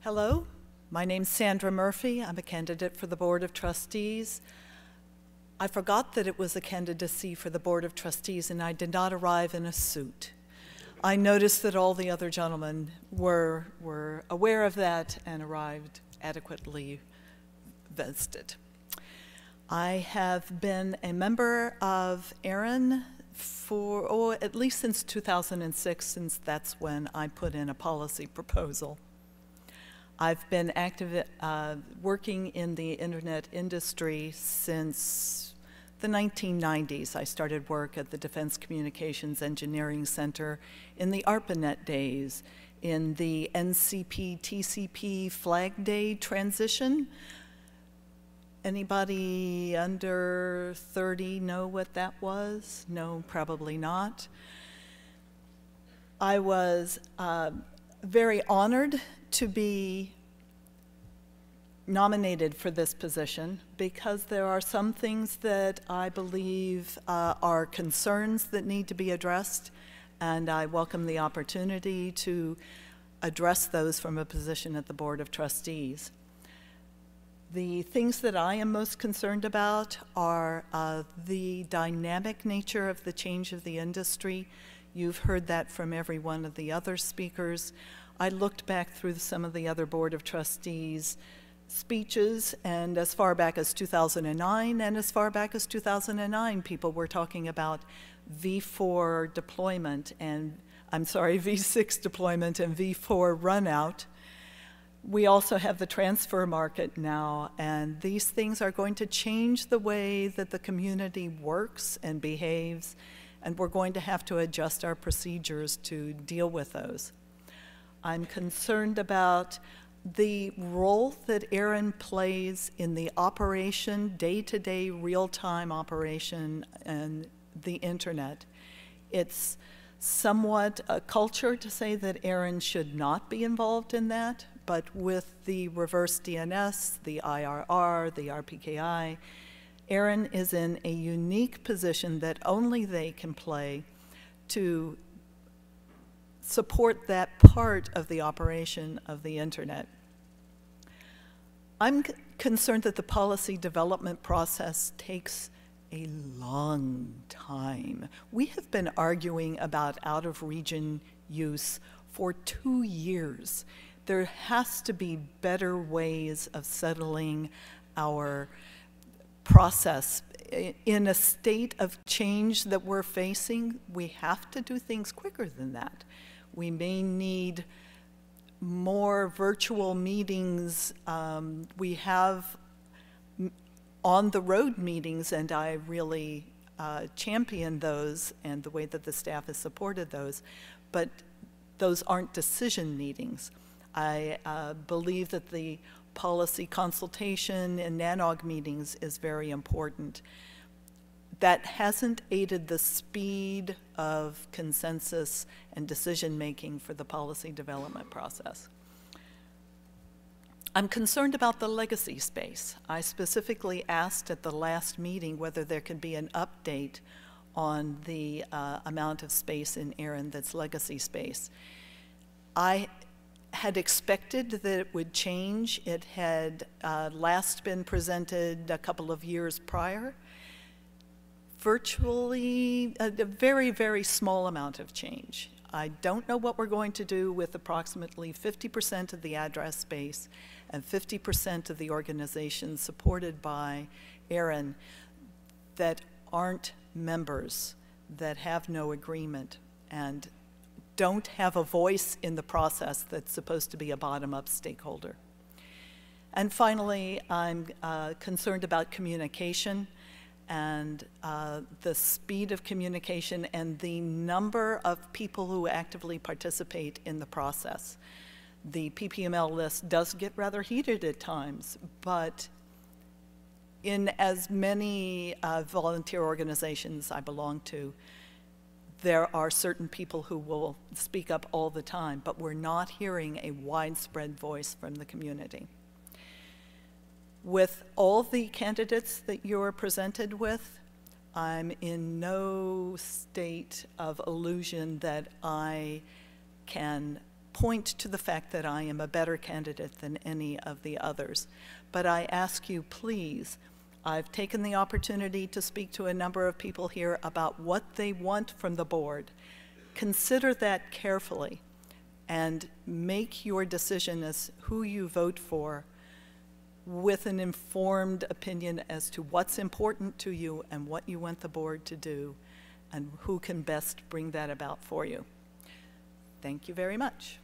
Hello, my name's Sandra Murphy. I'm a candidate for the Board of Trustees. I forgot that it was a candidacy for the Board of Trustees and I did not arrive in a suit. I noticed that all the other gentlemen were aware of that and arrived adequately vested. I have been a member of ARIN for, at least since 2006, since that's when I put in a policy proposal. I've been active working in the internet industry since the 1990s. I started work at the Defense Communications Engineering Center in the ARPANET days, in the NCP-TCP Flag Day transition. Anybody under 30 know what that was? No, probably not. I was very honored to be nominated for this position because there are some things that I believe are concerns that need to be addressed, and I welcome the opportunity to address those from a position at the Board of Trustees. The things that I am most concerned about are the dynamic nature of the change of the industry. You've heard that from every one of the other speakers. I looked back through some of the other Board of Trustees speeches, and as far back as 2009 and as far back as 2009, people were talking about V4 deployment and, V6 deployment and V4 runout. We also have the transfer market now, and these things are going to change the way that the community works and behaves, and we're going to have to adjust our procedures to deal with those. I'm concerned about the role that ARIN plays in the operation, day-to-day, real-time operation and the internet. It's somewhat a culture to say that ARIN should not be involved in that, but with the reverse DNS, the IRR, the RPKI, ARIN is in a unique position that only they can play to support that part of the operation of the internet. I'm concerned that the policy development process takes a long time. We have been arguing about out-of-region use for 2 years. There has to be better ways of settling our process. In a state of change that we're facing, we have to do things quicker than that. We may need more virtual meetings. We have on-the-road meetings, and I really champion those and the way that the staff has supported those, but those aren't decision meetings. I believe that the policy consultation and NANOG meetings is very important. That hasn't aided the speed of consensus and decision-making for the policy development process. I'm concerned about the legacy space. I specifically asked at the last meeting whether there could be an update on the amount of space in ARIN that's legacy space. I had expected that it would change. It had last been presented a couple of years prior. Virtually a very, very small amount of change. I don't know what we're going to do with approximately 50% of the address space and 50% of the organizations supported by ARIN that aren't members, that have no agreement, and don't have a voice in the process that's supposed to be a bottom-up stakeholder. And finally, I'm concerned about communication and the speed of communication and the number of people who actively participate in the process. The PPML list does get rather heated at times, but in as many volunteer organizations I belong to, there are certain people who will speak up all the time, but we're not hearing a widespread voice from the community. With all the candidates that you're presented with, I'm in no state of illusion that I can point to the fact that I am a better candidate than any of the others. But I ask you, please, I've taken the opportunity to speak to a number of people here about what they want from the board. Consider that carefully and make your decision as who you vote for with an informed opinion as to what's important to you and what you want the board to do and who can best bring that about for you. Thank you very much.